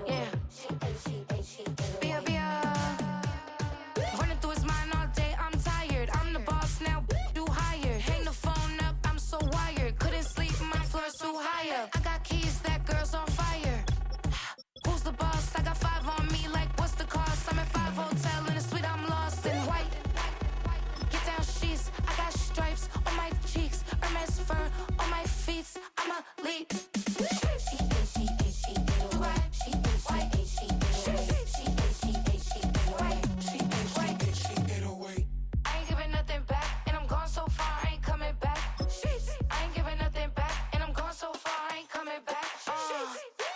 Yeah. Bia, Bia. Running through his mind all day, I'm tired. I'm the boss now, do higher. Hang the phone up, I'm so wired. Couldn't sleep, my floor's too high up. I got keys, that girl's on fire. Who's the boss? I got 5 on me, like what's the cost? I'm at 5 hotel in a suite, I'm lost in white. Get down sheets, I got stripes on my cheeks, Hermes fur on my feet. I'm a lead. I ain't giving nothing back, and I'm gone so far, I ain't coming back. I ain't giving nothing back, and I'm gone so far, I ain't coming back.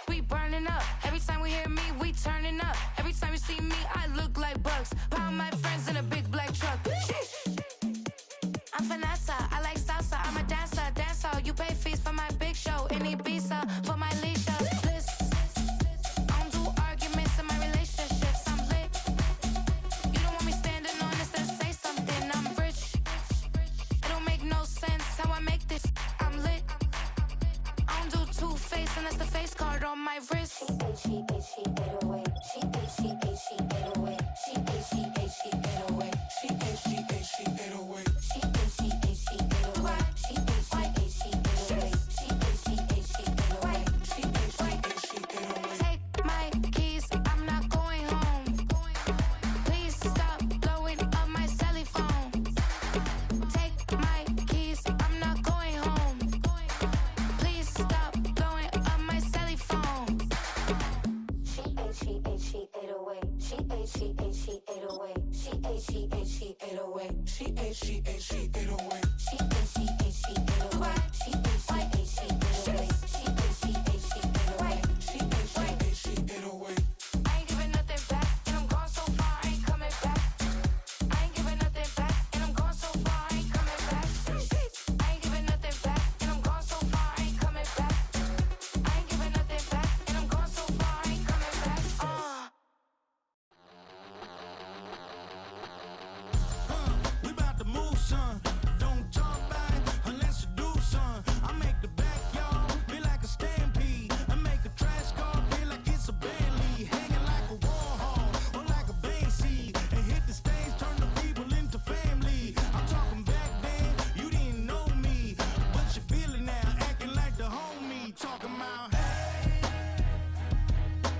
We burning up. Every time we hear me, we turning up. Every time you see me, I look like Bugs. Pound my friends in a big black truck. I'm Vanessa, I like salsa. I'm a dancer, dancer. You pay fees for my big show in Ibiza for my leisure. Bliss. I don't do arguments in my relationships. I'm lit. You don't want me standing on this and say something. I'm rich. It don't make no sense how I make this. I'm lit. I don't do two-face unless the face card on my wrist. Take my keys, I'm not going home. Please stop blowing up my celly phone. Take my keys, I'm not going home. Please stop blowing up my celly phone. She 808. She 808. She 808. She 808. She 808. She 808. She 808. She 808. She 808. She 808. She 808. I ain't giving nothing back, and I'm gone so far, I ain't coming back. I ain't giving nothing back, and I'm gone so far, I ain't coming back. I ain't giving nothing back, and I'm gone so far, I ain't coming back. I ain't giving nothing back, and I'm gone so far, I ain't coming back. We about to move, son. Don't talk about it unless you do, son. I make the backyard feel like a stampede. I make a trash car feel like it's a band lead. Hanging like a Warhol or like a Banksy. And hit the stage, turn the people into family. I'm talking back then, you didn't know me. But you feel it now, acting like the homie. Talking about, hey,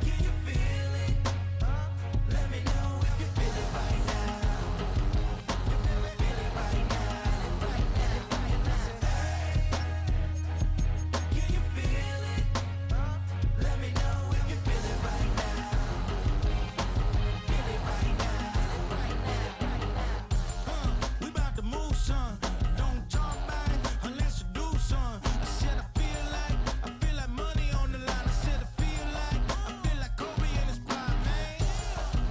can you feel it? Let me know if you feel it right now. We about to move, son. Don't talk about it unless you do, son. I said I feel like money on the line. I said I feel like Kobe in his prime, man.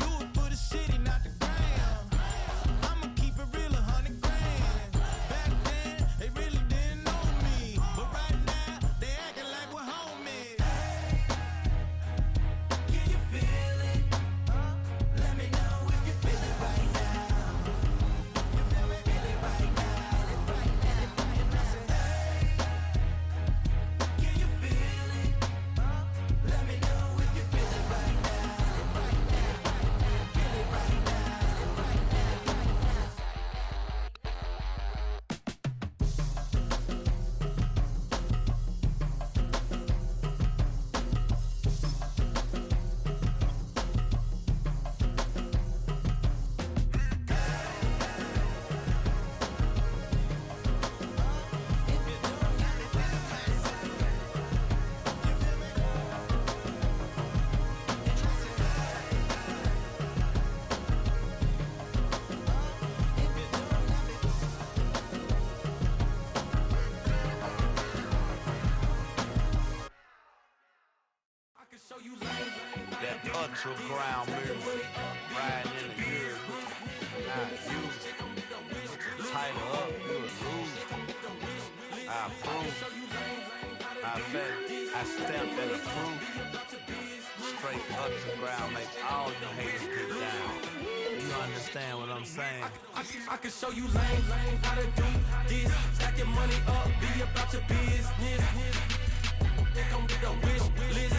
Do it for the city, not the gram. I'ma keep it real, 100 grand. Back then, they really didn't know me, but right now, they acting like we're homies. Can you feel it? Let me know if you feel it right now. You feel it right now, right now. Can you feel it? Let me know if you feel it right now, right now. Feel it right now, right That ultra ground music, riding in the years, not used. Tighten up, you a loser. I approve. I bet I stamped and approved. Straight ultra ground, make all you haters get down. You understand what I'm saying? I can show you lame how to do this. Stack your money up, be about your business. They come with a wish list.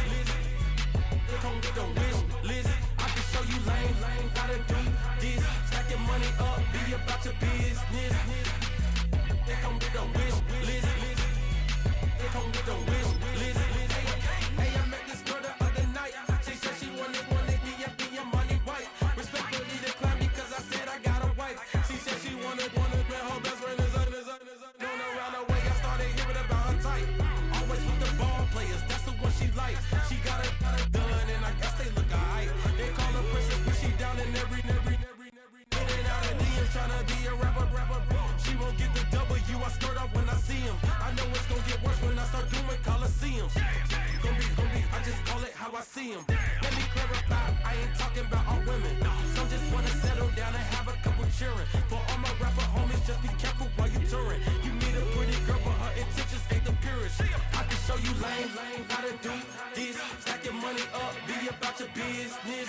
how I see them. Let me clarify, I ain't talking about all women. Some just wanna settle down and have a couple cheering. For all my rapper homies, just be careful while you touring. You need a pretty girl, but her intentions ain't the purest. I can show you lame, how to do this. Stack your money up, be about your business.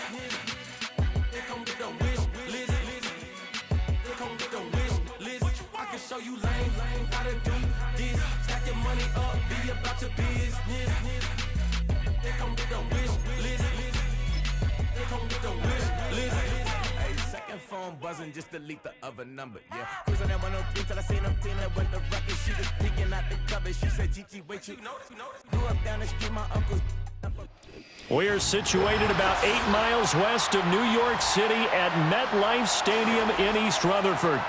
They come with the wish list. They come with the wish list. I can show you lame, how to do this. Stack your money up, be about your business. They come with the wish list. They come with the wish list. Hey, second phone buzzing, just delete the other number, yeah. Cruising at 103 till I seen them feeling with the record. She was peeking out the cover. She said, Gigi, wait, you grew up down the street, my uncle's. We're situated about 8 miles west of New York City at MetLife Stadium in East Rutherford.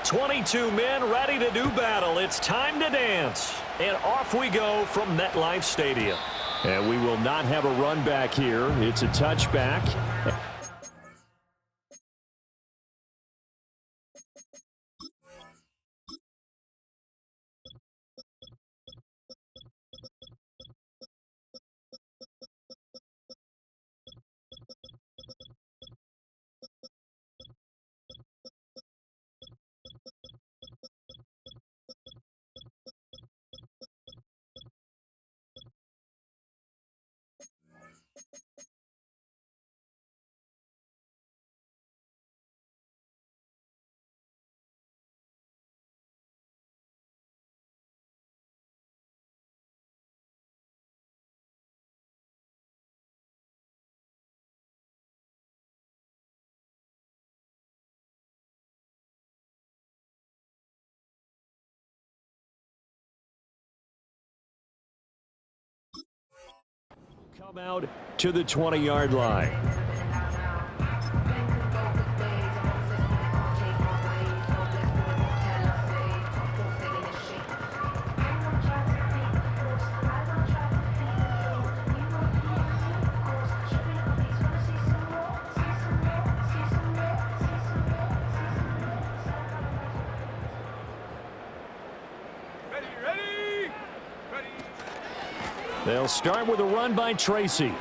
"22 men ready to do battle. It's time to dance." And off we go from MetLife Stadium. And we will not have a run back here. It's a touchback. Come out to the 20-yard line. They'll start with a run by Tracy.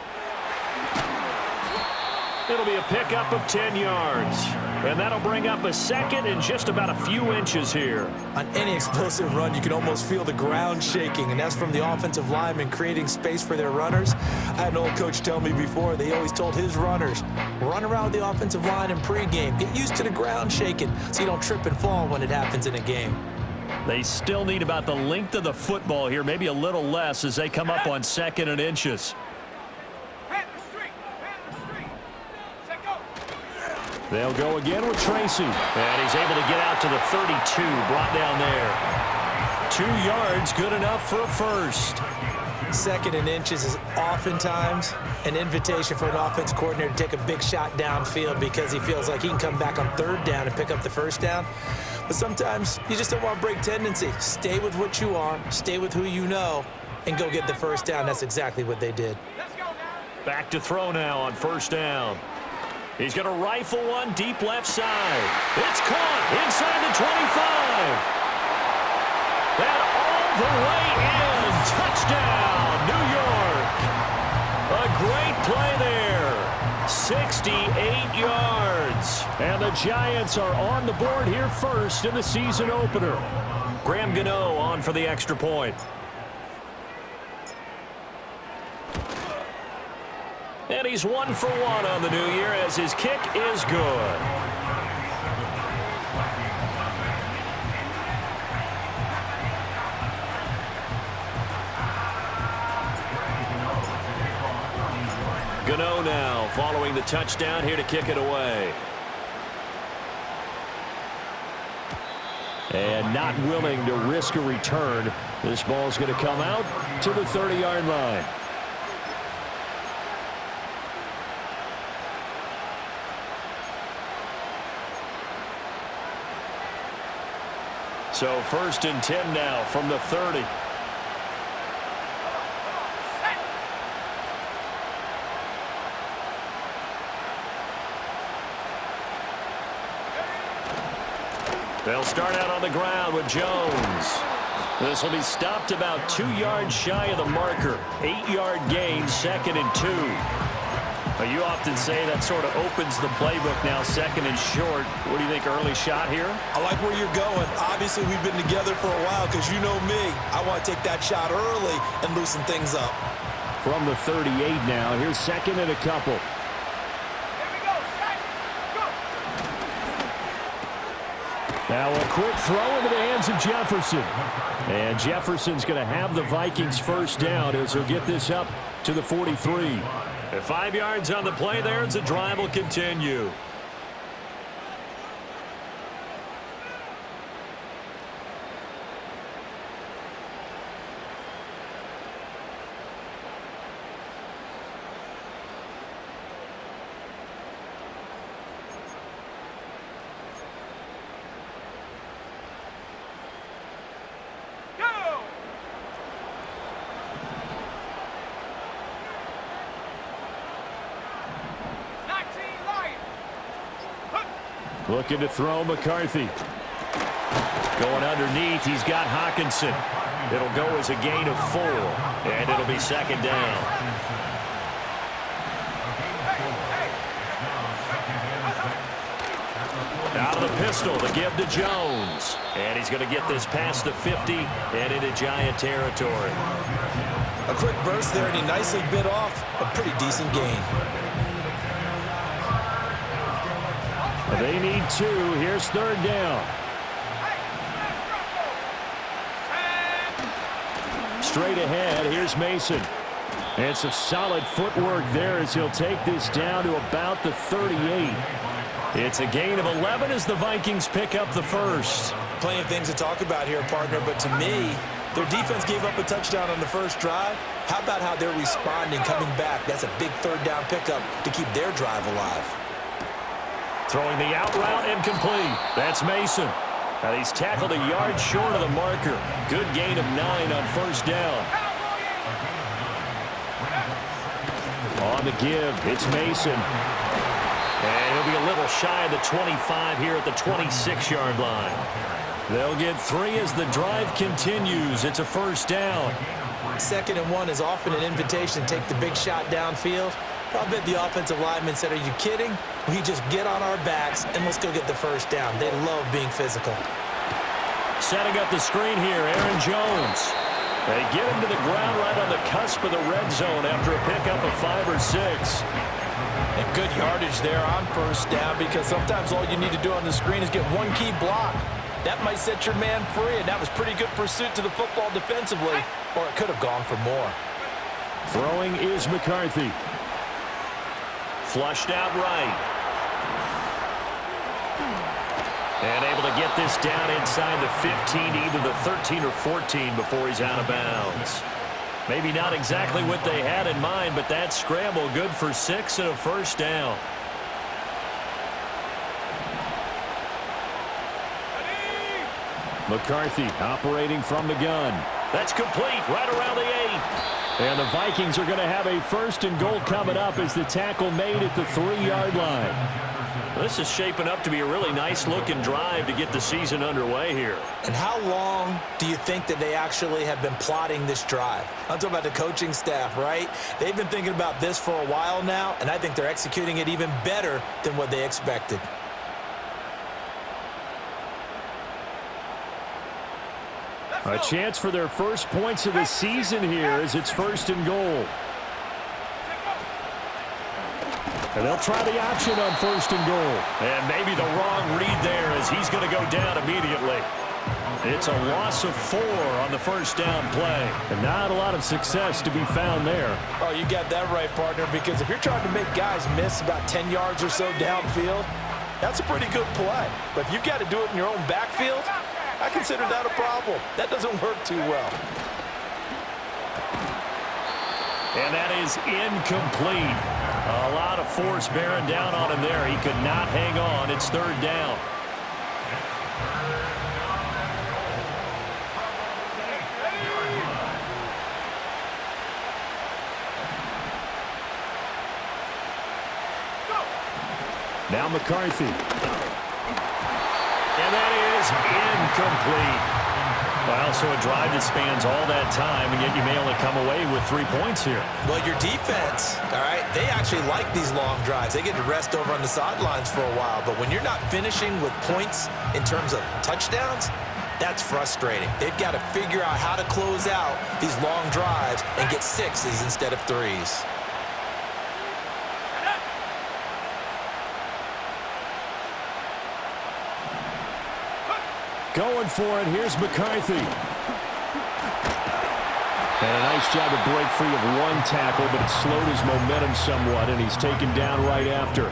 It'll be a pickup of 10 yards. And that'll bring up a second and just about a few inches here. On any explosive run, you can almost feel the ground shaking, and that's from the offensive linemen creating space for their runners. I had an old coach tell me before, they always told his runners, run around the offensive line in pregame. Get used to the ground shaking so you don't trip and fall when it happens in a game. They still need about the length of the football here, maybe a little less as they come up on second and inches. They'll go again with Tracy. And he's able to get out to the 32, brought down there. 2 yards, good enough for a first. Second and inches is oftentimes an invitation for an offense coordinator to take a big shot downfield because he feels like he can come back on third down and pick up the first down. But sometimes you just don't want to break tendency. Stay with what you are, stay with who you know, and go get the first down. That's exactly what they did. Back to throw now on first down. He's going to rifle one deep left side. It's caught inside the 25. And all the way in. Touchdown, New York. A great play there. 68 yards. And the Giants are on the board here first in the season opener. Graham Gano on for the extra point. And he's 1 for 1 on the new year as his kick is good. Gano now following the touchdown here to kick it away. And not willing to risk a return. This ball's going to come out to the 30-yard line. So 1st and 10 now from the 30. They'll start out on the ground with Jones. This will be stopped about 2 yards shy of the marker. 8-yard gain, 2nd and 2. Well, you often say that sort of opens the playbook now, 2nd and short. What do you think, early shot here? I like where you're going. Obviously, we've been together for a while because you know me. I want to take that shot early and loosen things up. From the 38 now, here's 2nd and a couple. Now a quick throw into the hands of Jefferson. And Jefferson's going to have the Vikings first down as he'll get this up to the 43. 5 yards on the play there as the drive will continue. Looking to throw McCarthy. Going underneath, he's got Hawkinson. It'll go as a gain of 4, and it'll be 2nd down. Out of the pistol, the give to Jones. And he's going to get this past the 50 and into Giant territory. A quick burst there, and he nicely bit off a pretty decent gain. They need 2. Here's 3rd down. Straight ahead, here's Mason. And some solid footwork there as he'll take this down to about the 38. It's a gain of 11 as the Vikings pick up the first. Plenty of things to talk about here, partner, but to me, their defense gave up a touchdown on the first drive. How about how they're responding, coming back? That's a big 3rd down pickup to keep their drive alive. Throwing the out route and complete. That's Mason. And he's tackled a yard short of the marker. Good gain of 9 on 1st down. On the give, it's Mason. And he'll be a little shy of the 25 here at the 26-yard line. They'll get 3 as the drive continues. It's a 1st down. 2nd and 1 is often an invitation to take the big shot downfield. I bet the offensive lineman said, "Are you kidding? We just get on our backs and let's go get the 1st down." They love being physical. Setting up the screen here, Aaron Jones. They get him to the ground right on the cusp of the red zone after a pickup of 5 or 6. And good yardage there on 1st down, because sometimes all you need to do on the screen is get one key block. That might set your man free, and that was pretty good pursuit to the football defensively, or it could have gone for more. Throwing is McCarthy. Flushed out right. And able to get this down inside the 15, either the 13 or 14 before he's out of bounds. Maybe not exactly what they had in mind, but that scramble good for 6 and a 1st down. McCarthy operating from the gun. That's complete right around the 8. And the Vikings are going to have a 1st and goal coming up as the tackle made at the 3-yard line. This is shaping up to be a really nice-looking drive to get the season underway here. And how long do you think that they actually have been plotting this drive? I'm talking about the coaching staff, right? They've been thinking about this for a while now, and I think they're executing it even better than what they expected. A chance for their first points of the season here as it's 1st and goal. And they'll try the option on 1st and goal. And maybe the wrong read there as he's going to go down immediately. It's a loss of 4 on the first down play. And not a lot of success to be found there. Oh, you got that right, partner, because if you're trying to make guys miss about 10 yards or so downfield, that's a pretty good play. But if you've got to do it in your own backfield, I consider that a problem. That doesn't work too well. And that is incomplete. A lot of force bearing down on him there. He could not hang on. It's third down. Now McCarthy. And that is incomplete. Well, so a drive that spans all that time, and yet you may only come away with 3 points here. Well, your defense, all right, they actually like these long drives. They get to rest over on the sidelines for a while. But when you're not finishing with points in terms of touchdowns, that's frustrating. They've got to figure out how to close out these long drives and get 6s instead of 3s. Going for it, here's McCarthy. And a nice job to break free of one tackle, but it slowed his momentum somewhat, and he's taken down right after.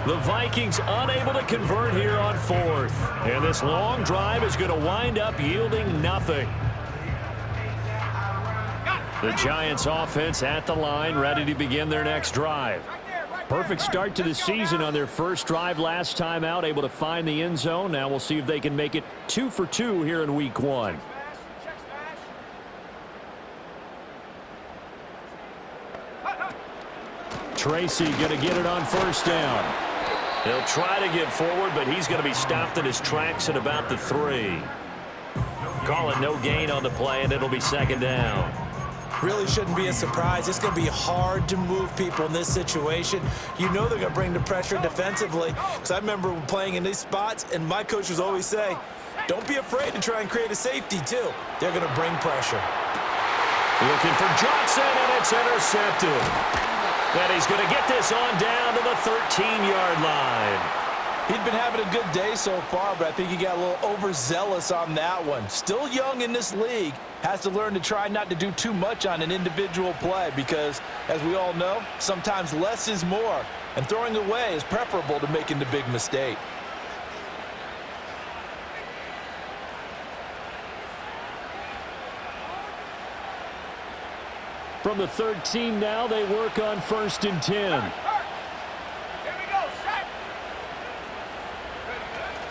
The Vikings unable to convert here on 4th. And this long drive is going to wind up yielding nothing. The Giants offense at the line, ready to begin their next drive. Perfect start to the season on their first drive last time out, able to find the end zone. Now we'll see if they can make it 2 for 2 here in week 1. Tracy going to get it on first down. He'll try to get forward, but he's going to be stopped in his tracks at about the 3. Call it no gain on the play, and it'll be second down. Really shouldn't be a surprise. It's going to be hard to move people in this situation. You know they're going to bring the pressure defensively. Because I remember playing in these spots, and my coaches always say, don't be afraid to try and create a safety, too. They're going to bring pressure. Looking for Johnson, and it's intercepted. And he's going to get this on down to the 13-yard line. He'd been having a good day so far, but I think he got a little overzealous on that one. Still young in this league. Has to learn to try not to do too much on an individual play because, as we all know, sometimes less is more. And throwing away is preferable to making the big mistake. From the 13 now, they work on 1st and 10.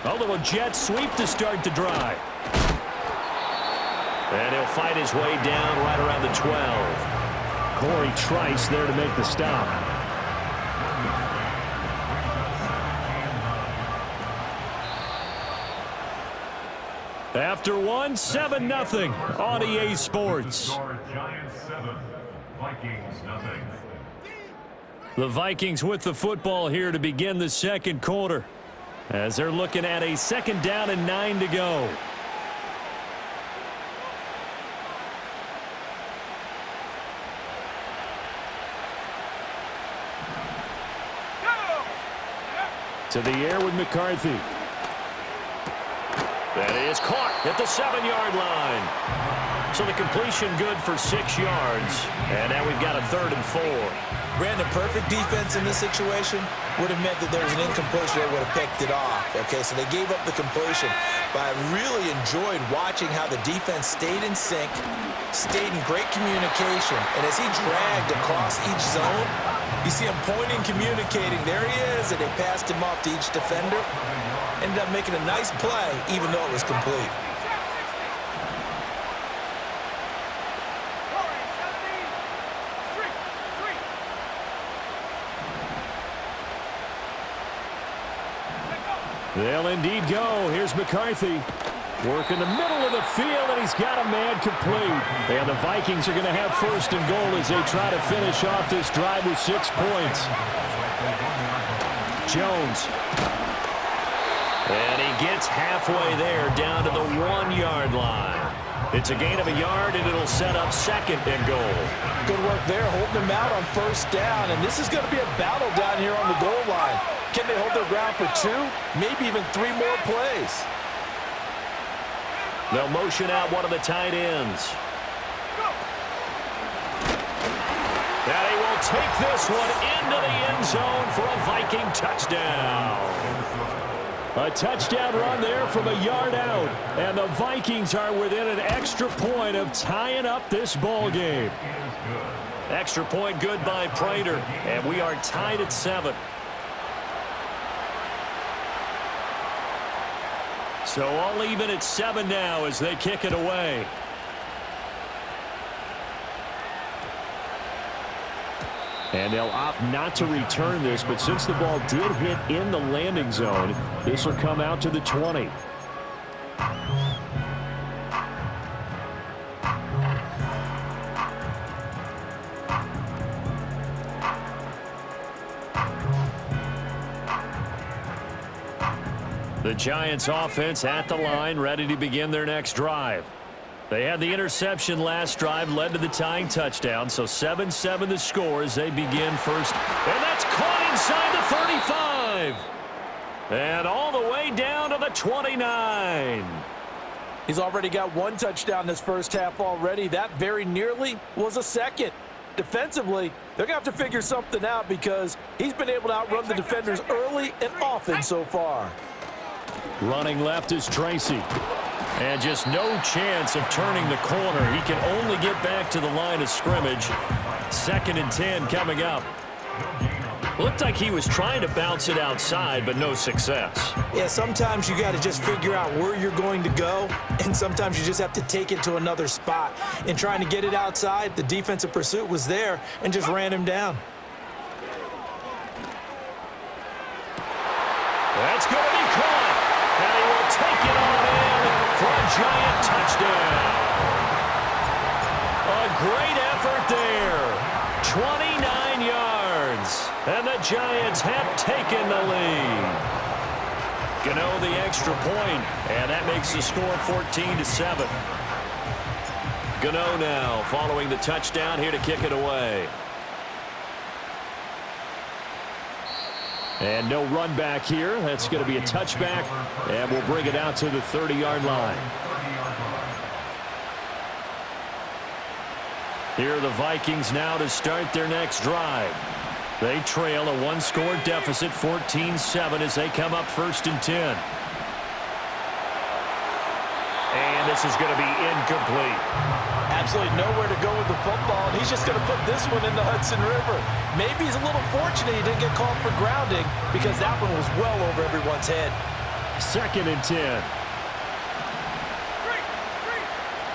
A little jet sweep to start the drive. And he'll fight his way down right around the 12. Corey Trice there to make the stop. After one, 7-0 on EA Sports. Giants 7, Vikings nothing. The Vikings with the football here to begin the second quarter, as they're looking at a 2nd down and 9 to go. To the air with McCarthy. That is caught at the 7-yard line. So the completion good for 6 yards. And now we've got a 3rd and 4. Brandon, perfect defense in this situation would have meant that there was an incompletion. They would have picked it off. Okay, so they gave up the completion. But I really enjoyed watching how the defense stayed in sync, stayed in great communication. And as he dragged across each zone, you see him pointing, communicating. There he is, and they passed him off to each defender. Ended up making a nice play, even though it was complete. They'll indeed go. Here's McCarthy. Work in the middle of the field, and he's got a man complete. And the Vikings are going to have 1st and goal as they try to finish off this drive with 6 points. Jones. And he gets halfway there down to the 1-yard line. It's a gain of a yard, and it'll set up 2nd and goal. Good work there, holding them out on 1st down. And this is going to be a battle down here on the goal line. Can they hold their ground for 2, maybe even 3 more plays? They'll motion out one of the tight ends. And he will take this one into the end zone for a Viking touchdown. A touchdown run there from a yard out. And the Vikings are within an extra point of tying up this ball game. Extra point good by Prater. And we are tied at 7. So all even at 7 now as they kick it away. And they'll opt not to return this, but since the ball did hit in the landing zone, this will come out to the 20. The Giants offense at the line, ready to begin their next drive. They had the interception last drive, led to the tying touchdown, so 7-7 the score as they begin first. And that's caught inside the 35. And all the way down to the 29. He's already got 1 touchdown this first half already. That very nearly was a second. Defensively, they're going to have to figure something out because he's been able to outrun the defenders early and often so far. Running left is Tracy. And just no chance of turning the corner. He can only get back to the line of scrimmage. 2nd and 10 coming up. Looked like he was trying to bounce it outside, but no success. Yeah, sometimes you got to just figure out where you're going to go, and sometimes you just have to take it to another spot. In trying to get it outside, the defensive pursuit was there and just ran him down. That's going to be caught, and he will take it on in for a Giant touchdown. A great effort there. 29 yards, and the Giants have taken the lead. Gano the extra point, and that makes the score 14-7. Gano now following the touchdown here to kick it away. And no run back here. That's going to be a touchback, and we'll bring it out to the 30-yard line. Here are the Vikings now to start their next drive. They trail a 1-score deficit, 14-7, as they come up 1st and 10. And this is going to be incomplete. Absolutely nowhere to go with the football, and he's just going to put this one in the Hudson River. Maybe he's a little fortunate he didn't get called for grounding because that one was well over everyone's head. 2nd and 10.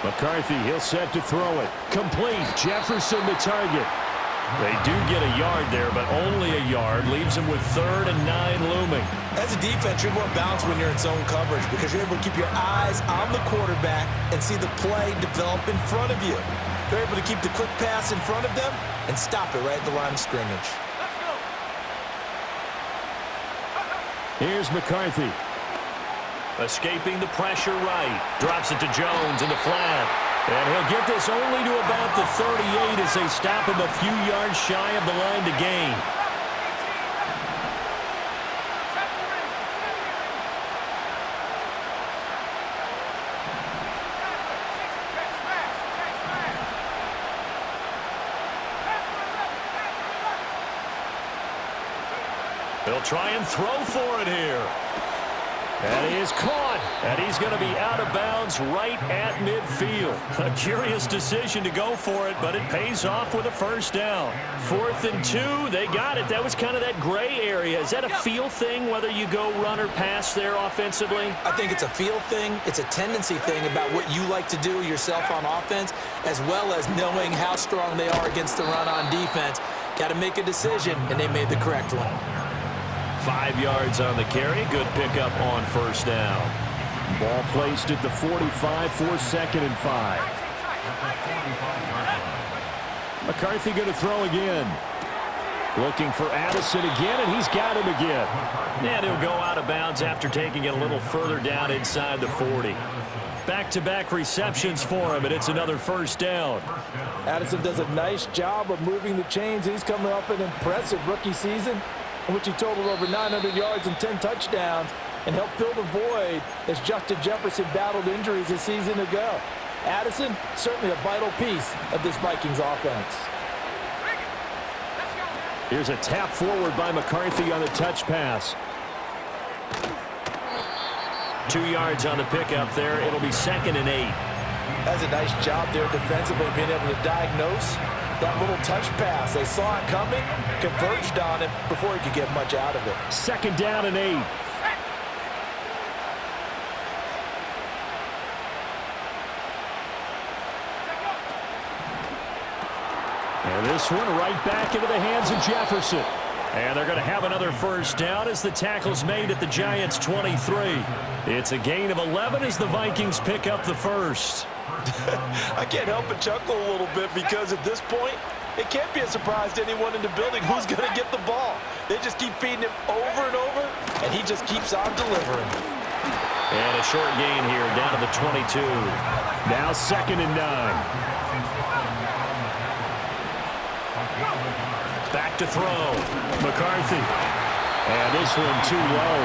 McCarthy, he'll set to throw it. Complete. Jefferson the target. They do get a yard there, but only a yard. Leaves them with 3rd and 9 looming. As a defense, you're more balanced when you're in zone coverage because you're able to keep your eyes on the quarterback and see the play develop in front of you. They're able to keep the quick pass in front of them and stop it right at the line of scrimmage. Here's McCarthy. Escaping the pressure right. Drops it to Jones in the flat. And he'll get this only to about the 38 as they stop him a few yards shy of the line to gain. They'll try and throw for it here. And he is caught, and he's going to be out of bounds right at midfield. A curious decision to go for it, but it pays off with a 1st down. 4th and 2, they got it. That was kind of that gray area. Is that a feel thing, whether you go run or pass there offensively? I think it's a feel thing. It's a tendency thing about what you like to do yourself on offense, as well as knowing how strong they are against the run on defense. Got to make a decision, and they made the correct one. 5 yards on the carry. Good pickup on 1st down. Ball placed at the 45 for 2nd and 5. McCarthy going to throw again. Looking for Addison again, and he's got him again. And he'll go out of bounds after taking it a little further down inside the 40. Back-to-back receptions for him, and it's another 1st down. Addison does a nice job of moving the chains. He's coming off an impressive rookie season. in which he totaled over 900 yards and 10 touchdowns and helped fill the void as Justin Jefferson battled injuries a season ago. Addison, certainly a vital piece of this Vikings offense. Here's a tap forward by McCarthy on the touch pass. 2 yards on the pickup there. It'll be 2nd and 8. That's a nice job there defensively, being able to diagnose that little touch pass. They saw it coming, converged on it before he could get much out of it. 2nd down and 8. And this one right back into the hands of Jefferson. And they're going to have another first down as the tackle's made at the Giants' 23. It's a gain of 11 as the Vikings pick up the first. I can't help but chuckle a little bit because at this point, it can't be a surprise to anyone in the building who's going to get the ball. They just keep feeding him over and over, and he just keeps on delivering. And a short gain here down to the 22. Now 2nd and 9. Back to throw. McCarthy. And this one too low.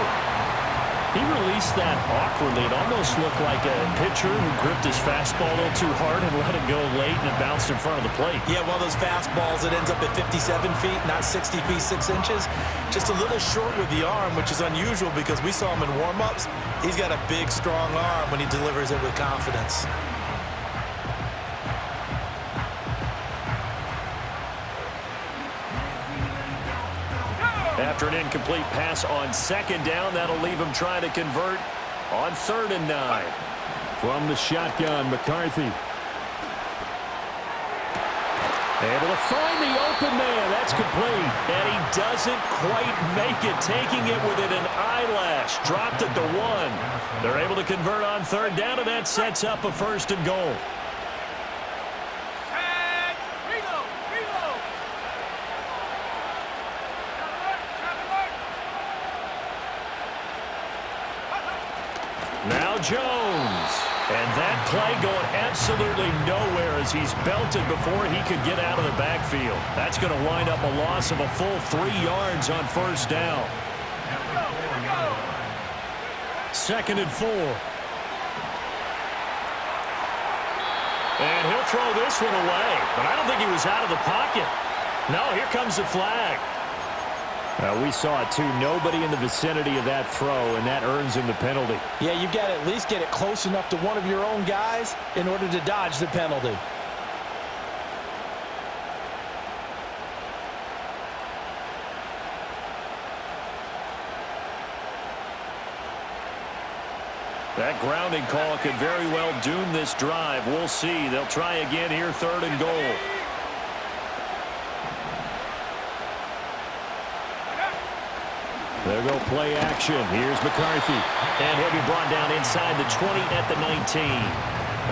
He released that awkwardly. It almost looked like a pitcher who gripped his fastball a little too hard and let it go late, and it bounced in front of the plate. Yeah, one of those fastballs that ends up at 57 feet, not 60 feet, 6 inches. Just a little short with the arm, which is unusual because we saw him in warm-ups. He's got a big, strong arm when he delivers it with confidence. After an incomplete pass on 2nd down, that'll leave him trying to convert on 3rd and 9. From the shotgun, McCarthy. Able to find the open man. That's complete. And he doesn't quite make it, taking it within an eyelash. Dropped at the 1. They're able to convert on 3rd down, and that sets up a 1st and goal. Now Jones. And that play going absolutely nowhere as he's belted before he could get out of the backfield. That's going to wind up a loss of a full 3 yards on 1st down. 2nd and 4. And he'll throw this one away. But I don't think he was out of the pocket. No, here comes the flag. We saw it too. Nobody in the vicinity of that throw, and that earns him the penalty. Yeah, you've got to at least get it close enough to one of your own guys in order to dodge the penalty. That grounding call could very well doom this drive. We'll see. They'll try again here, 3rd and goal. There go play action. Here's McCarthy. And he'll be brought down inside the 20 at the 19.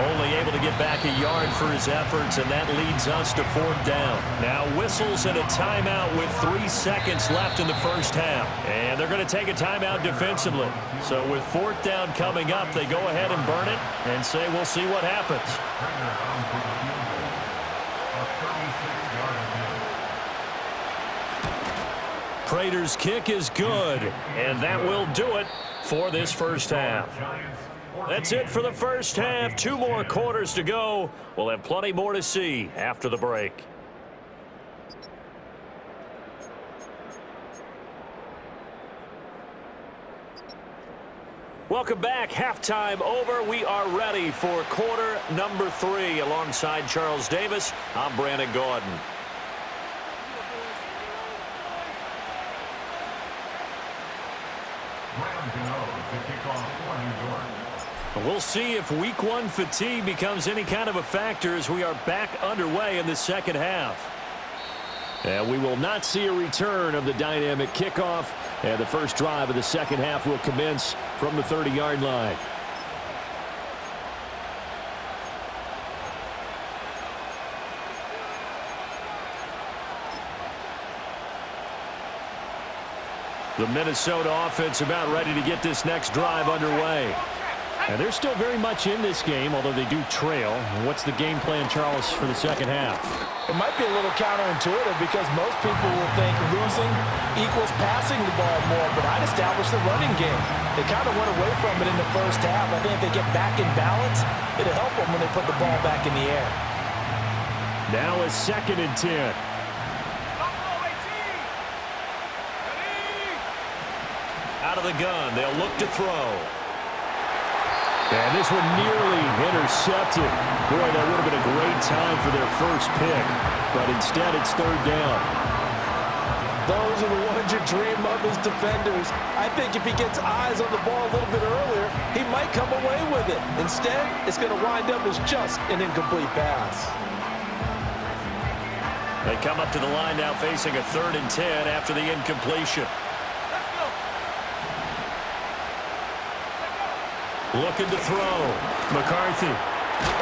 Only able to get back a yard for his efforts, and that leads us to 4th down. Now whistles and a timeout with 3 seconds left in the first half. And they're going to take a timeout defensively. So with 4th down coming up, they go ahead and burn it and say we'll see what happens. Prater's kick is good, and that will do it for this first half. That's it for the first half. 2 more quarters to go. We'll have plenty more to see after the break. Welcome back. Halftime over. We are ready for quarter number 3. Alongside Charles Davis, I'm Brandon Gordon. We'll see if week 1 fatigue becomes any kind of a factor as we are back underway in the second half. And we will not see a return of the dynamic kickoff, and the first drive of the second half will commence from the 30-yard line. The Minnesota offense about ready to get this next drive underway. And they're still very much in this game, although they do trail. What's the game plan, Charles, for the second half? It might be a little counterintuitive because most people will think losing equals passing the ball more, but I'd establish the running game. They kind of went away from it in the first half. I think if they get back in balance, it'll help them when they put the ball back in the air. Now a 2nd and 10. Out of the gun, they'll look to throw. And this one nearly intercepted. Boy, that would have been a great time for their first pick. But instead, it's 3rd down. Those are the ones you dream of as defenders. I think if he gets eyes on the ball a little bit earlier, he might come away with it. Instead, it's going to wind up as just an incomplete pass. They come up to the line now facing a 3rd and 10 after the incompletion. Looking to throw. McCarthy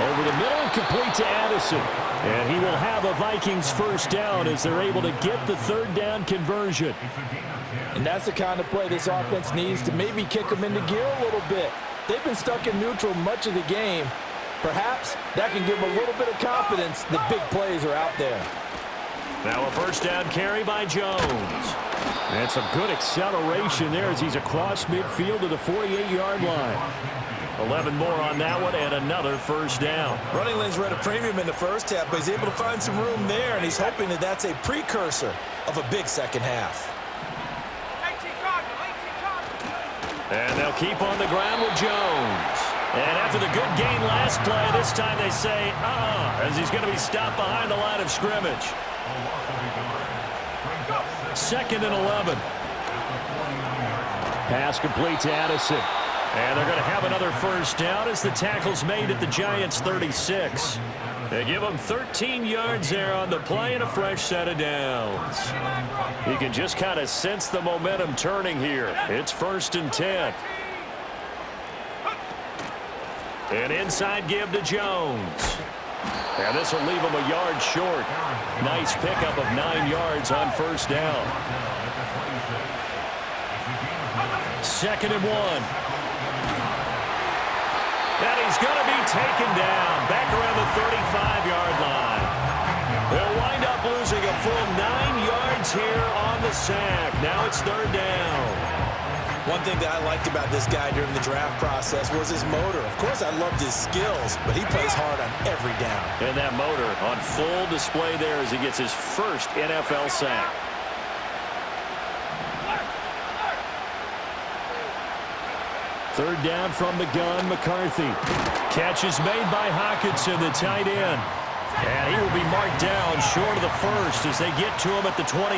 over the middle and complete to Addison. And he will have a Vikings first down as they're able to get the 3rd down conversion. And that's the kind of play this offense needs to maybe kick them into gear a little bit. They've been stuck in neutral much of the game. Perhaps that can give them a little bit of confidence that big plays are out there. Now a first down carry by Jones. And some good acceleration there as he's across midfield to the 48-yard line. 11 more on that one and another first down. Running lanes were at a premium in the first half, but he's able to find some room there, and he's hoping that that's a precursor of a big second half. And they'll keep on the ground with Jones. And after the good gain last play, this time they say, as he's going to be stopped behind the line of scrimmage. 2nd and 11. Pass complete to Addison. And they're going to have another first down as the tackle's made at the Giants' 36. They give them 13 yards there on the play and a fresh set of downs. You can just kind of sense the momentum turning here. It's 1st and 10. An inside give to Jones. And this will leave him a yard short. Nice pickup of 9 yards on first down. 2nd and 1. And he's going to be taken down back around the 35-yard line. They'll wind up losing a full 9 yards here on the sack. Now it's 3rd down. One thing that I liked about this guy during the draft process was his motor. Of course, I loved his skills, but he plays hard on every down. And that motor on full display there as he gets his first NFL sack. Third down from the gun, McCarthy. Catch is made by Hockenson, the tight end. And he will be marked down short of the first as they get to him at the 29.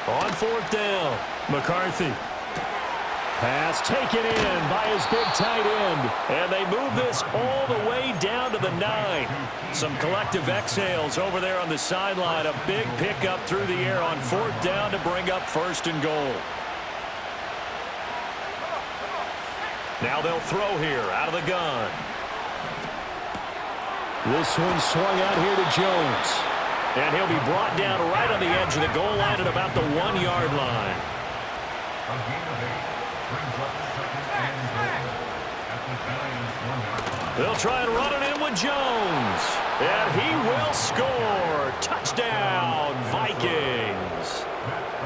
On 4th down, McCarthy. Pass taken in by his big tight end. And they move this all the way down to the 9. Some collective exhales over there on the sideline. A big pickup through the air on 4th down to bring up 1st and goal. Now they'll throw here out of the gun. This one swung out here to Jones. And he'll be brought down right on the edge of the goal line at about the 1-yard line. They'll try and run it in with Jones. And he will score. Touchdown, Vikings.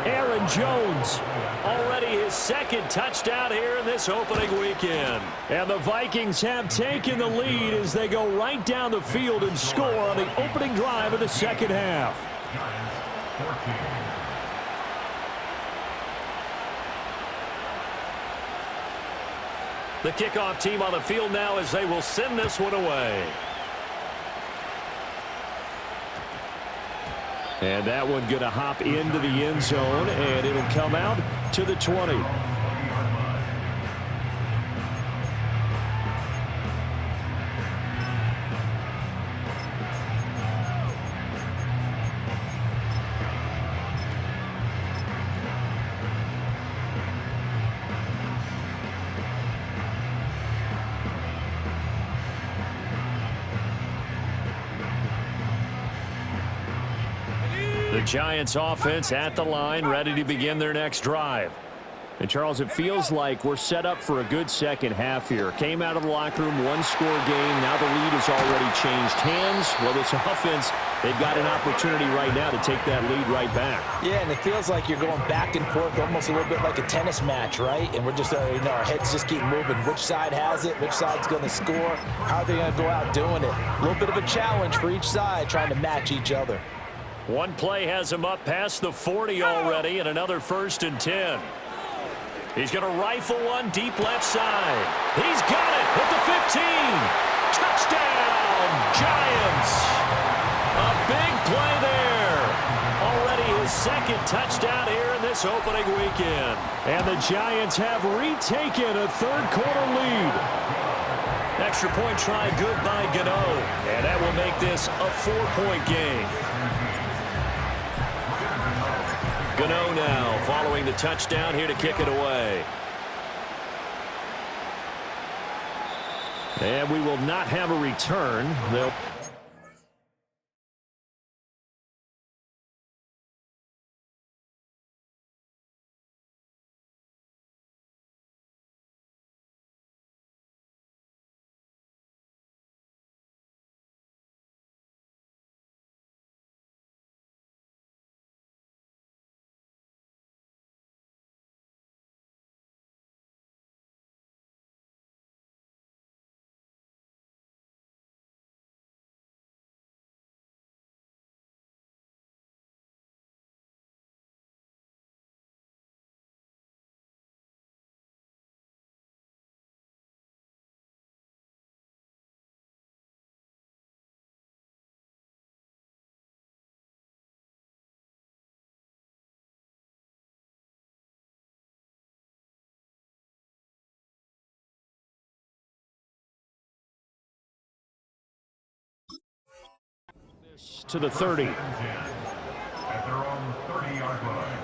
Aaron Jones, already his 2nd touchdown here in this opening weekend. And the Vikings have taken the lead as they go right down the field and score on the opening drive of the second half. The kickoff team on the field now as they will send this one away. And that one going to hop into the end zone, and it'll come out to the 20. The Giants offense at the line, ready to begin their next drive. And, Charles, it feels like we're set up for a good second half here. Came out of the locker room, one-score game. Now the lead has already changed hands. Well, this offense, they've got an opportunity right now to take that lead right back. Yeah, and it feels like you're going back and forth, almost a little bit like a tennis match, right? And we're just, our heads just keep moving. Which side has it? Which side's going to score? How are they going to go out doing it? A little bit of a challenge for each side, trying to match each other. One play has him up past the 40 already, and another 1st and 10. He's going to rifle one deep left side. He's got it at the 15. Touchdown, Giants. A big play there. Already his 2nd touchdown here in this opening weekend. And the Giants have retaken a 3rd-quarter lead. Extra point try good by Gano. And that will make this a 4-point game. Gano now following the touchdown here to kick it away. And we will not have a return. They'll to the 30. At their own 30-yard line.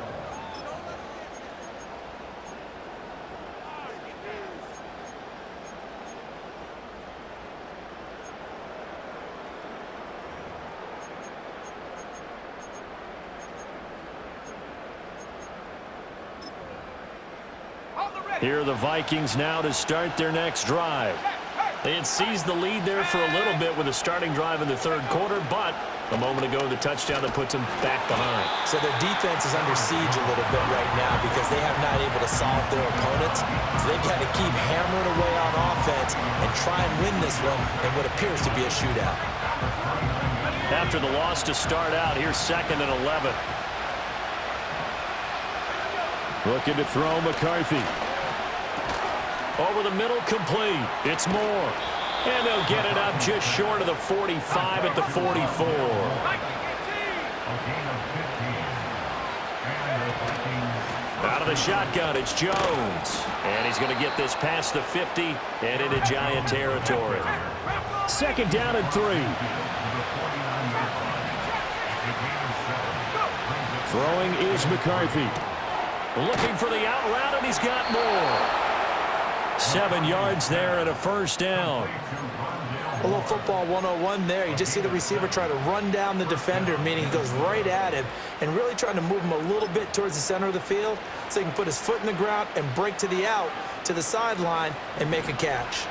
Here are the Vikings now to start their next drive. They had seized the lead there for a little bit with a starting drive in the 3rd quarter, but a moment ago the touchdown that puts them back behind. So their defense is under siege a little bit right now because they have not able to solve their opponents. So they've got to keep hammering away on offense and try and win this one in what appears to be a shootout. After the loss to start out, here's 2nd and 11. Looking to throw McCarthy. Over the middle, complete. It's Moore. And they'll get it up just short of the 45 at the 44. Out of the shotgun, it's Jones. And he's going to get this past the 50 and into Giant territory. 2nd down and 3. Throwing is McCarthy. Looking for the out route, and he's got more. 7 yards there and a 1st down. A little football 101 there. You just see the receiver try to run down the defender, meaning he goes right at him and really trying to move him a little bit towards the center of the field so he can put his foot in the ground and break to the out, to the sideline, and make a catch.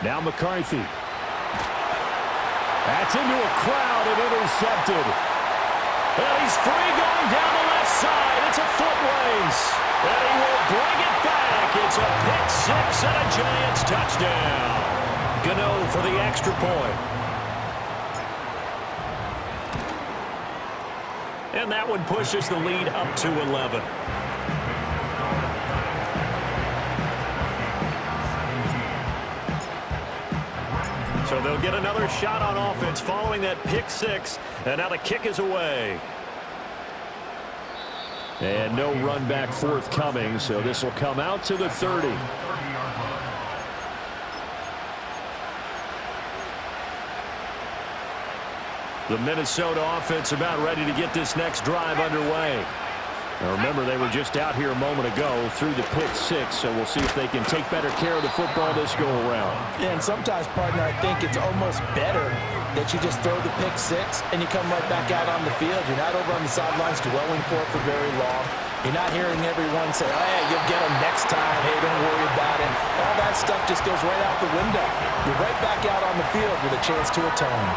Now McCarthy. That's into a crowd and intercepted. And he's free going down the left side. It's a foot race. And he will bring it back. It's a pick-6 and a Giants touchdown. Gano for the extra point. And that one pushes the lead up to 11. So they'll get another shot on offense following that pick-6. And now the kick is away. And no run back forthcoming, so this will come out to the 30. The Minnesota offense about ready to get this next drive underway. Now remember, they were just out here a moment ago through the pick six, so we'll see if they can take better care of the football this go-around. Yeah, and sometimes, partner, I think it's almost better that you just throw the pick six and you come right back out on the field. You're not over on the sidelines dwelling for it for very long. You're not hearing everyone say, oh, yeah, you'll get them next time. Hey, don't worry about it. All that stuff just goes right out the window. You're right back out on the field with a chance to atone.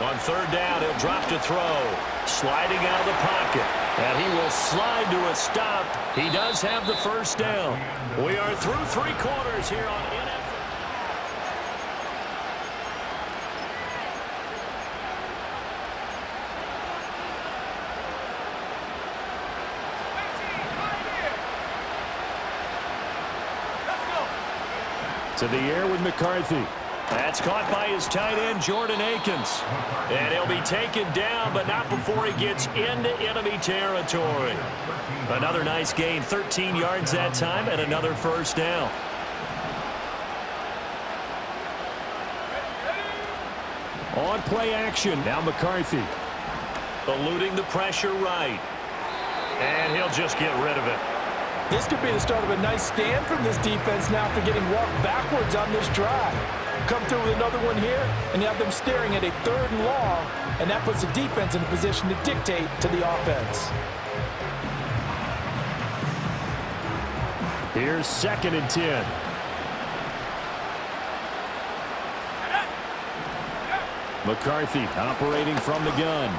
On third down, he'll drop to throw. Sliding out of the pocket. And he will slide to a stop. He does have the first down. We are through 3 quarters here on NFL. To the air with McCarthy. That's caught by his tight end, Jordan Akins. And he'll be taken down, but not before he gets into enemy territory. Another nice gain, 13 yards that time, and another first down. On play action, now McCarthy. Eluding the pressure right. And he'll just get rid of it. This could be the start of a nice stand from this defense now after getting walked backwards on this drive. Come through with another one here, and you have them staring at a 3rd and long, and that puts the defense in a position to dictate to the offense. Here's 2nd and 10. McCarthy operating from the gun.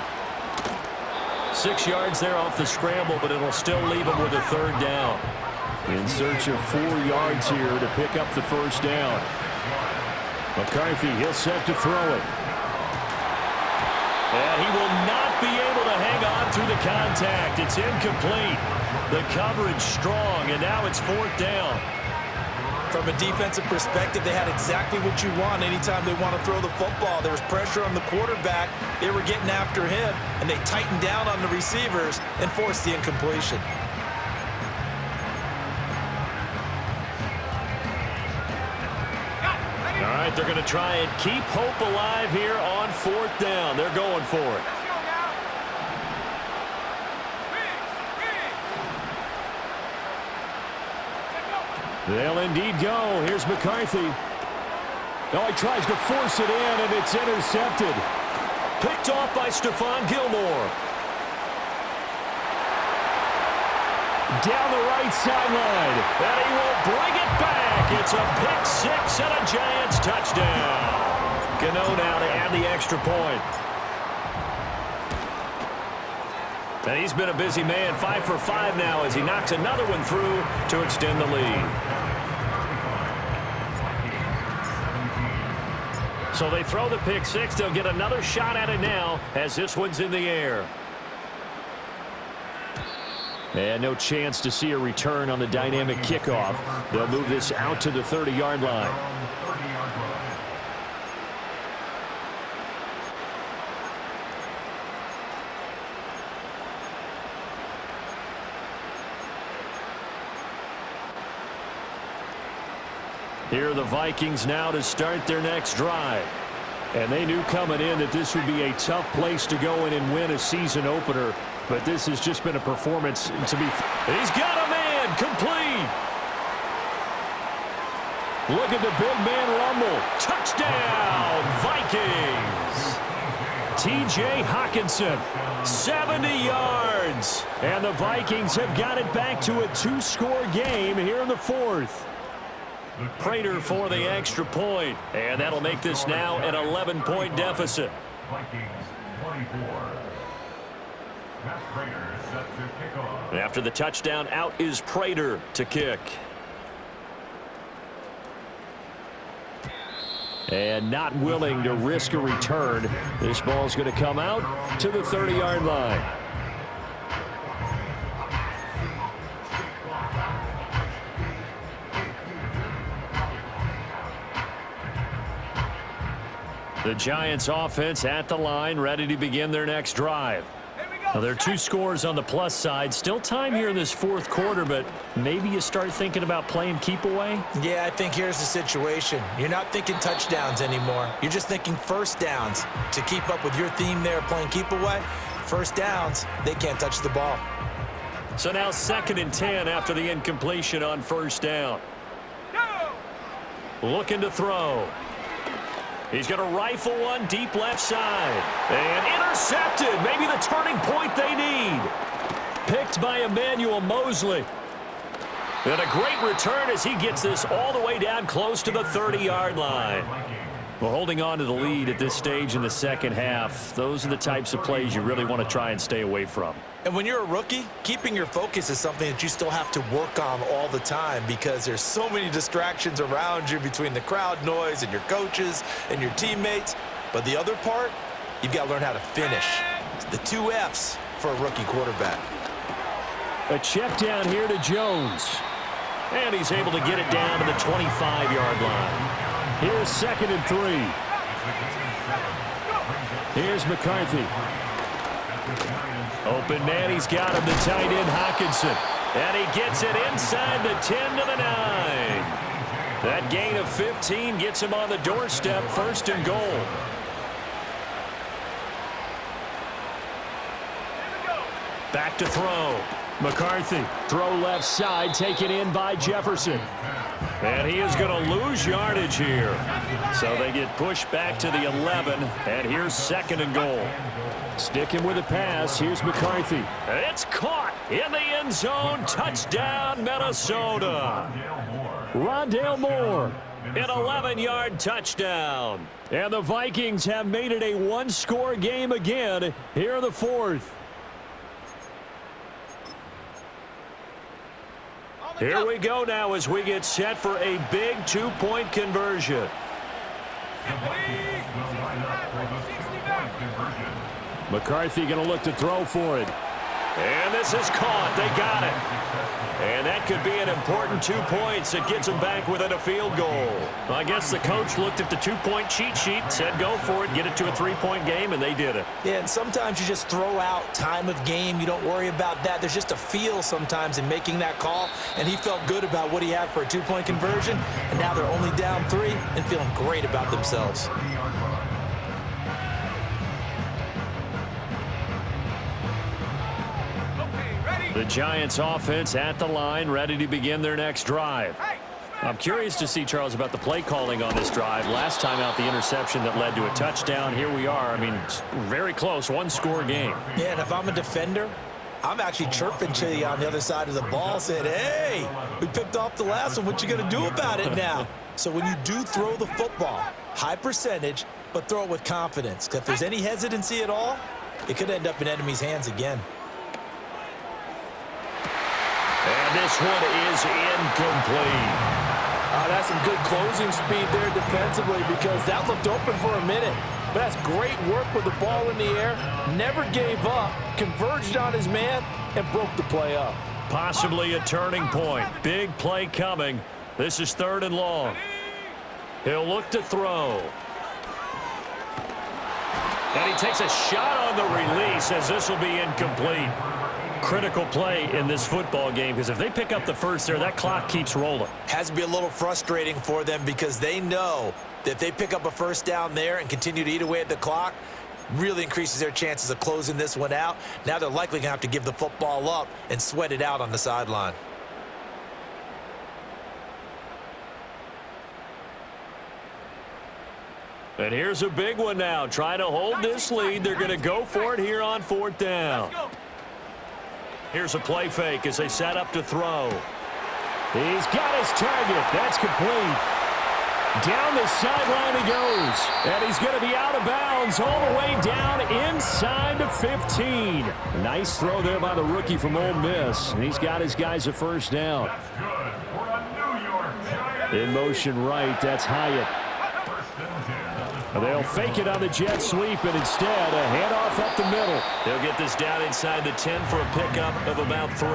6 yards there off the scramble, but it'll still leave him with a 3rd down. In search of 4 yards here to pick up the first down. McCarthy, he'll set to throw it. And he will not be able to hang on through the contact. It's incomplete. The coverage strong, and now it's 4th down. From a defensive perspective, they had exactly what you want anytime they want to throw the football. There was pressure on the quarterback. They were getting after him, and they tightened down on the receivers and forced the incompletion. All right, they're going to try and keep hope alive here on 4th down. They're going for it. They'll indeed go. Here's McCarthy. Oh, he tries to force it in, and it's intercepted. Picked off by Stephon Gilmore. Down the right sideline, and he will bring it back. It's a pick six and a Giants touchdown. Gano now to add the extra point. And he's been a busy man, 5 for 5 now as he knocks another one through to extend the lead. So they throw the pick six. They'll get another shot at it now as this one's in the air. And no chance to see a return on the dynamic kickoff. They'll move this out to the 30-yard line. Here are the Vikings now to start their next drive. And they knew coming in that this would be a tough place to go in and win a season opener. But this has just been a performance to be... He's got a man complete. Look at the big man rumble. Touchdown, Vikings. T.J. Hockenson, 70 yards. And the Vikings have got it back to a 2-score game here in the 4th. Prater for the extra point. And that'll make this now an 11-point deficit. Vikings 24. Prater set to kick off. And after the touchdown, out is Prater to kick. And not willing to risk a return. This ball's going to come out to the 30-yard line. The Giants offense at the line, ready to begin their next drive. Well, there are 2 scores on the plus side. Still time here in this fourth quarter, but maybe you start thinking about playing keep away? Yeah, I think here's the situation. You're not thinking touchdowns anymore. You're just thinking first downs. To keep up with your theme there, playing keep away, first downs, they can't touch the ball. So now 2nd and 10 after the incompletion on first down. Looking to throw. He's going to rifle one deep left side. And intercepted. Maybe the turning point they need. Picked by Emmanuel Mosley. And a great return as he gets this all the way down close to the 30-yard line. Well, holding on to the lead at this stage in the second half, those are the types of plays you really want to try and stay away from. And when you're a rookie, keeping your focus is something that you still have to work on all the time because there's so many distractions around you between the crowd noise and your coaches and your teammates. But the other part, you've got to learn how to finish. It's the 2 F's for a rookie quarterback. A check down here to Jones. And he's able to get it down to the 25-yard line. Here's 2nd and 3. Here's McCarthy. Open man, he's got him, the tight end Hockenson. And he gets it inside the 10 to the 9. That gain of 15 gets him on the doorstep, 1st and goal. Back to throw. McCarthy, throw left side, taken in by Jefferson. And he is going to lose yardage here. So they get pushed back to the 11, and here's 2nd and goal. Sticking with the pass, here's McCarthy. It's caught in the end zone. Touchdown, Minnesota. Rondale Moore, an 11-yard touchdown. And the Vikings have made it a one-score game again here in the fourth. Here we go now as we get set for a big two-point conversion. McCarthy going to look to throw for it. And this is caught. They got it. And that could be an important 2 points that gets them back within a field goal. Well, I guess the coach looked at the two-point cheat sheet, said go for it, get it to a three-point game, and they did it. Yeah, and sometimes you just throw out time of game. You don't worry about that. There's just a feel sometimes in making that call, and he felt good about what he had for a two-point conversion, and now they're only down 3 and feeling great about themselves. The Giants offense at the line, ready to begin their next drive. I'm curious to see, Charles, about the play calling on this drive. Last time out, the interception that led to a touchdown. Here we are. I mean, very close, one-score game. Yeah, and if I'm a defender, I'm actually chirping to you on the other side of the ball, saying, hey, we picked off the last one. What you going to do about it now? So when you do throw the football, high percentage, but throw it with confidence. Because if there's any hesitancy at all, it could end up in enemy's hands again. And this one is incomplete. That's some good closing speed there defensively because that looked open for a minute. But that's great work with the ball in the air. Never gave up, converged on his man, and broke the play up. Possibly a turning point. Big play coming. This is 3rd and long. He'll look to throw. And he takes a shot on the release as this will be incomplete. Critical play in this football game because if they pick up the first there, that clock keeps rolling. Has to be a little frustrating for them because they know that if they pick up a first down there and continue to eat away at the clock, really increases their chances of closing this one out. Now they're likely going to have to give the football up and sweat it out on the sideline. And here's a big one now. Trying to hold this lead. They're going to go for it here on 4th down. Here's a play fake as they set up to throw. He's got his target. That's complete. Down the sideline he goes. And he's going to be out of bounds all the way down inside the 15. Nice throw there by the rookie from Ole Miss. And he's got his guys a first down. In motion right, that's Hyatt. They'll fake it on the jet sweep, and instead a handoff up the middle. They'll get this down inside the 10 for a pickup of about 3.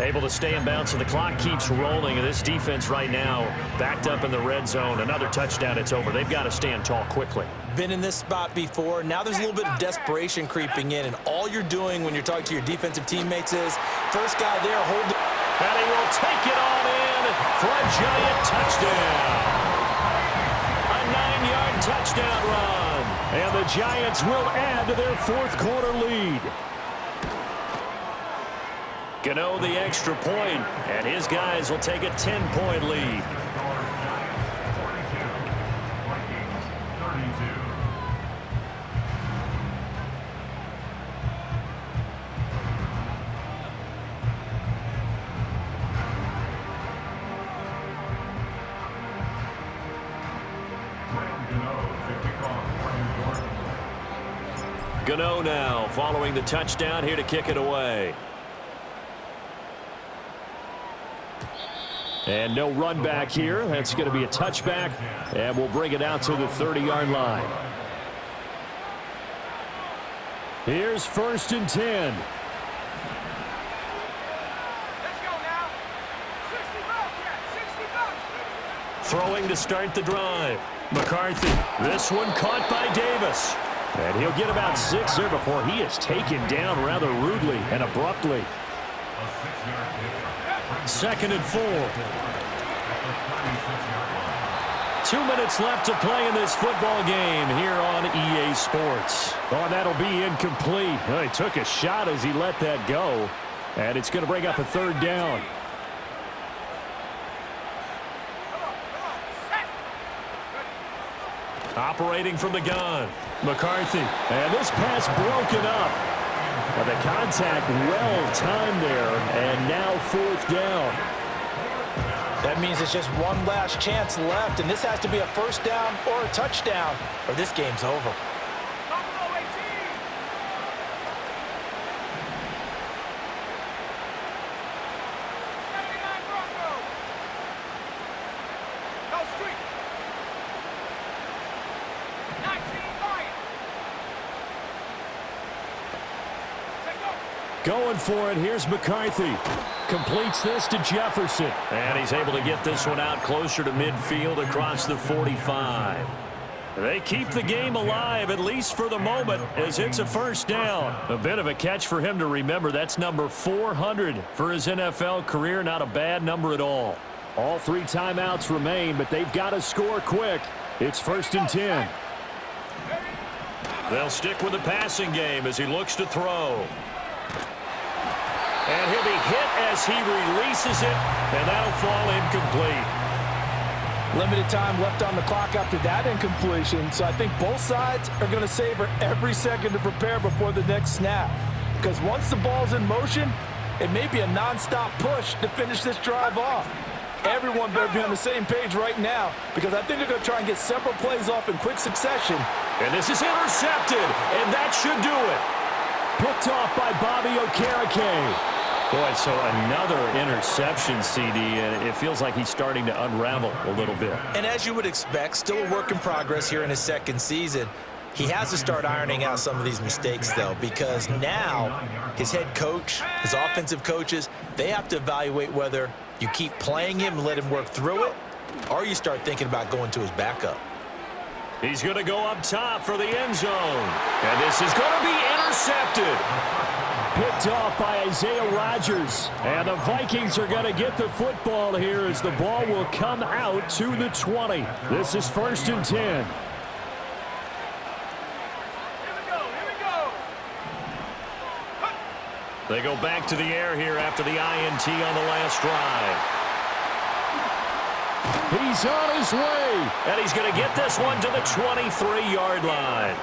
Able to stay in bounds, so the clock keeps rolling. And this defense right now backed up in the red zone. Another touchdown, it's over. They've got to stand tall quickly. Been in this spot before. Now there's a little bit of desperation creeping in, and all you're doing when you're talking to your defensive teammates is, first guy there, hold it. And he will take it on in for a giant touchdown. A 9-yard touchdown run. And the Giants will add to their fourth quarter lead. Gano the extra point, and his guys will take a 10-point lead. Gano now following the touchdown, here to kick it away. And no run back here. That's going to be a touchback, and we'll bring it out to the 30-yard line. Here's 1st and 10. Let's go now. 60 bucks. 60 bucks. Throwing to start the drive. McCarthy. This one caught by Davis. And he'll get about 6 there before he is taken down rather rudely and abruptly. 2nd and 4. 2 minutes left to play in this football game here on EA Sports. Oh, that'll be incomplete. Well, he took a shot as he let that go. And it's going to bring up a 3rd down. Operating from the gun. McCarthy. And this pass broken up. Well, the contact well timed there. And now 4th down. That means it's just one last chance left, and this has to be a 1st down or a touchdown, or this game's over. Going for it. Here's McCarthy. Completes this to Jefferson. And he's able to get this one out closer to midfield across the 45. They keep the game alive, at least for the moment, as it's a 1st down. A bit of a catch for him to remember. That's number 400 for his NFL career. Not a bad number at all. All 3 timeouts remain, but they've got to score quick. It's 1st and 10. They'll stick with the passing game as he looks to throw. And he'll be hit as he releases it, and that'll fall incomplete. Limited time left on the clock after that incompletion, so I think both sides are going to savor every second to prepare before the next snap. Because once the ball's in motion, it may be a nonstop push to finish this drive off. Everyone better be on the same page right now, because I think they're going to try and get several plays off in quick succession. And this is intercepted, and that should do it. Picked off by Bobby Okereke. Boy, so another interception, CD, and it feels like he's starting to unravel a little bit. And as you would expect, still a work in progress here in his 2nd season. He has to start ironing out some of these mistakes, though, because now his head coach, his offensive coaches, they have to evaluate whether you keep playing him and let him work through it, or you start thinking about going to his backup. He's going to go up top for the end zone. And this is going to be intercepted. Picked off by Isaiah Rodgers. And the Vikings are going to get the football here as the ball will come out to the 20. This is 1st and 10. They go back to the air here after the INT on the last drive. He's on his way. And he's going to get this one to the 23-yard line.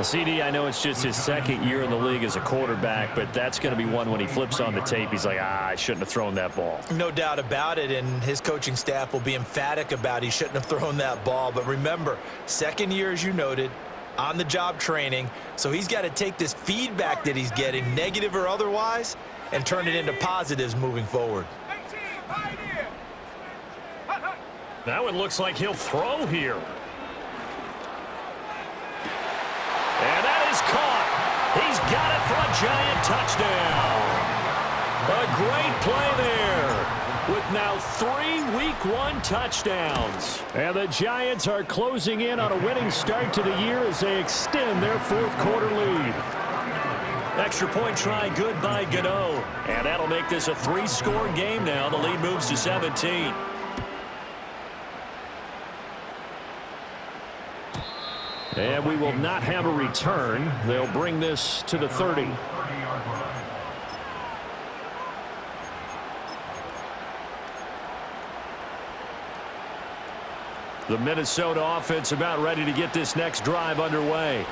CD, I know it's just his 2nd year in the league as a quarterback, but that's going to be one when he flips on the tape, he's like, I shouldn't have thrown that ball. No doubt about it, and his coaching staff will be emphatic about he shouldn't have thrown that ball. But remember, 2nd year, as you noted, on-the-job training, so he's got to take this feedback that he's getting, negative or otherwise, and turn it into positives moving forward. That one looks like he'll throw here. And that is caught. He's got it for a giant touchdown. A great play there with now 3 Week 1 touchdowns. And the Giants are closing in on a winning start to the year as they extend their fourth quarter lead. Extra point try good by Gano. And that'll make this a 3-score game now. The lead moves to 17. And we will not have a return. They'll bring this to the 30. The Minnesota offense about ready to get this next drive underway.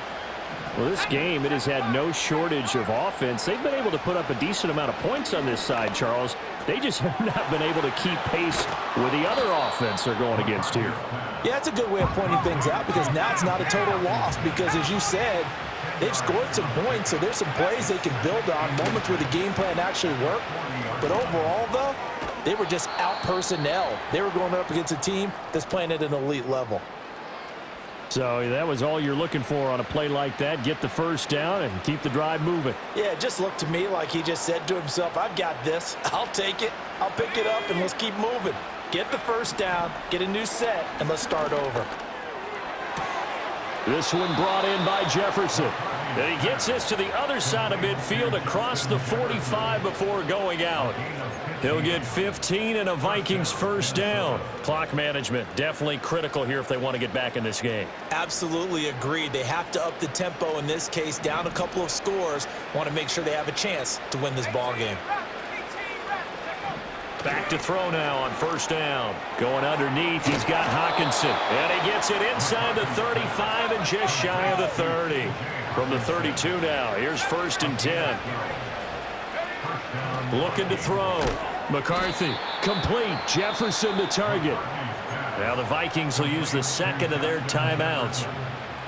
Well, this game, it has had no shortage of offense. They've been able to put up a decent amount of points on this side, Charles. They just have not been able to keep pace with the other offense they're going against here. Yeah, it's a good way of pointing things out because now it's not a total loss because, as you said, they've scored some points, so there's some plays they can build on, moments where the game plan actually worked. But overall, though, they were just out-personnel. They were going up against a team that's playing at an elite level. So that was all you're looking for on a play like that. Get the first down and keep the drive moving. Yeah, it just looked to me like he just said to himself, I've got this. I'll take it. I'll pick it up, and let's keep moving. Get the first down, get a new set, and let's start over. This one brought in by Jefferson. And he gets this to the other side of midfield across the 45 before going out. He'll get 15 and a Vikings first down. Clock management definitely critical here if they want to get back in this game. Absolutely agreed. They have to up the tempo in this case, down a couple of scores. Want to make sure they have a chance to win this ball game. Back to throw now on first down. Going underneath, he's got Hawkinson. And he gets it inside the 35 and just shy of the 30. From the 32 now, here's 1st and 10. Looking to throw. McCarthy, complete. Jefferson the target. Now the Vikings will use the second of their timeouts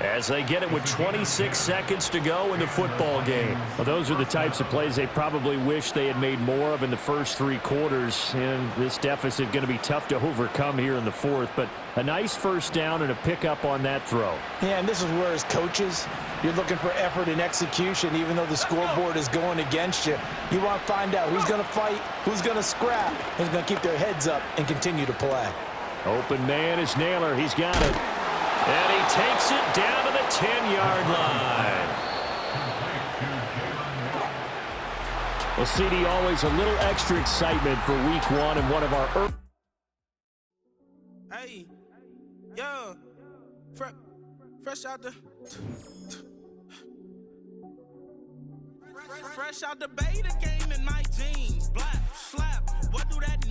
as they get it with 26 seconds to go in the football game. Well, those are the types of plays they probably wish they had made more of in the first 3 quarters. And this deficit going to be tough to overcome here in the fourth. But a nice first down and a pickup on that throw. Yeah, and this is where as coaches, you're looking for effort and execution, even though the scoreboard is going against you. You want to find out who's going to fight, who's going to scrap, who's going to keep their heads up and continue to play. Open man is Naylor. He's got it. And he takes it down to the 10-yard line. Well, CD, always a little extra excitement for week 1 and one of our early. Hey, yo, fresh out the beta game in my jeans. Black slap, what do that